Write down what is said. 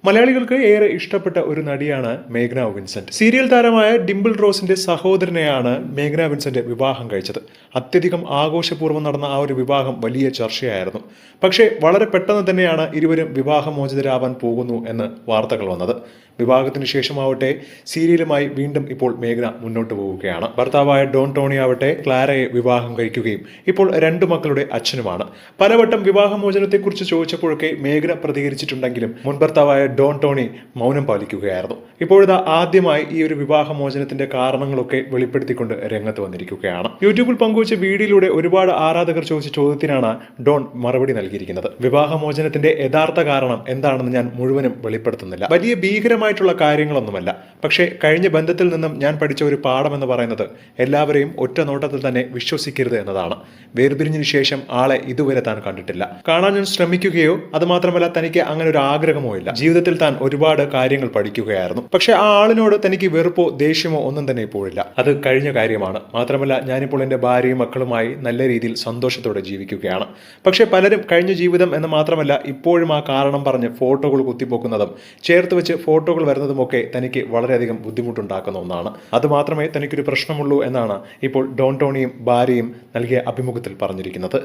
മലയാളികൾക്ക് ഏറെ ഇഷ്ടപ്പെട്ട ഒരു നടിയാണ് മേഘ്ന വിൻസെന്റ്. സീരിയൽ താരമായ ഡിംപിൾ റോസിന്റെ സഹോദരനെയാണ് മേഘ്ന വിൻസെന്റ് വിവാഹം കഴിച്ചത്. അത്യധികം ആഘോഷപൂർവ്വം നടന്ന ആ ഒരു വിവാഹം വലിയ ചർച്ചയായിരുന്നു. പക്ഷേ വളരെ പെട്ടെന്ന് തന്നെയാണ് ഇരുവരും വിവാഹമോചിതരാവാൻ പോകുന്നു എന്ന് വാർത്തകൾ വന്നത്. വിവാഹത്തിന് ശേഷമാവട്ടെ സീരിയലുമായി വീണ്ടും ഇപ്പോൾ മേഘ്ന മുന്നോട്ട് പോവുകയാണ്. ഭർത്താവായ ഡോൺ ടോണി ആവട്ടെ ക്ലാരയെ വിവാഹം കഴിക്കുകയും ഇപ്പോൾ 2 മക്കളുടെ അച്ഛനുമാണ്. പലവട്ടം വിവാഹമോചനത്തെക്കുറിച്ച് ചോദിച്ചപ്പോഴൊക്കെ മേഘ്ന പ്രതികരിച്ചിട്ടുണ്ടെങ്കിലും മുൻ ഭർത്താവായ ഡോൺ ടോണി മൗനം പാലിക്കുകയായിരുന്നു. ഇപ്പോഴിതാ ആദ്യമായി ഈ ഒരു വിവാഹമോചനത്തിന്റെ കാരണങ്ങളൊക്കെ വെളിപ്പെടുത്തിക്കൊണ്ട് രംഗത്ത് വന്നിരിക്കുകയാണ്. യൂട്യൂബിൽ പങ്കുവച്ച വീഡിയോയിലൂടെ ഒരുപാട് ആരാധകർ ചോദിച്ച ചോദ്യത്തിനാണ് ഡോൺ മറുപടി നൽകിയിരിക്കുന്നത്. വിവാഹമോചനത്തിന്റെ യഥാർത്ഥ കാരണം എന്താണെന്ന് ഞാൻ മുഴുവനും വെളിപ്പെടുത്തുന്നില്ല. വലിയ ഭീകരമായിട്ടുള്ള കാര്യങ്ങളൊന്നുമല്ല. പക്ഷേ കഴിഞ്ഞ ബന്ധത്തിൽ നിന്നും ഞാൻ പഠിച്ച ഒരു പാഠം എന്ന് പറയുന്നത് എല്ലാവരെയും ഒറ്റ നോട്ടത്തിൽ തന്നെ വിശ്വസിക്കരുത് എന്നതാണ്. വേർപിരിഞ്ഞതിനു ശേഷം ആളെ ഇതുവരെ താൻ കണ്ടിട്ടില്ല. കാണാൻ ഞാൻ ശ്രമിക്കുകയോ അതുമാത്രമല്ല തനിക്ക് അങ്ങനെ ഒരു ആഗ്രഹമോ ഇല്ല. ജീവിതത്തിൽ താൻ ഒരുപാട് കാര്യങ്ങൾ പഠിക്കുകയായിരുന്നു. പക്ഷെ ആ ആളിനോട് തനിക്ക് വെറുപ്പോ ദേഷ്യമോ ഒന്നും തന്നെ ഇപ്പോഴില്ല. അത് കഴിഞ്ഞ കാര്യമാണ്. മാത്രമല്ല ഞാനിപ്പോൾ എൻ്റെ ഭാര്യയും മക്കളുമായി നല്ല രീതിയിൽ സന്തോഷത്തോടെ ജീവിക്കുകയാണ്. പക്ഷെ പലരും കഴിഞ്ഞ ജീവിതം എന്ന് മാത്രമല്ല ഇപ്പോഴും ആ കാരണം പറഞ്ഞ് ഫോട്ടോകൾ കുത്തിപ്പൊക്കുന്നതും ചേർത്ത് വെച്ച് ഫോട്ടോകൾ വരുന്നതുമൊക്കെ തനിക്ക് വളരെയധികം ബുദ്ധിമുട്ടുണ്ടാക്കുന്ന ഒന്നാണ്. അതുമാത്രമേ തനിക്കൊരു പ്രശ്നമുള്ളൂ എന്നാണ് ഇപ്പോൾ ഡോൺ ടോണിയും ഭാര്യയും നൽകിയ അഭിമുഖത്തിൽ പറഞ്ഞിരിക്കുന്നത്.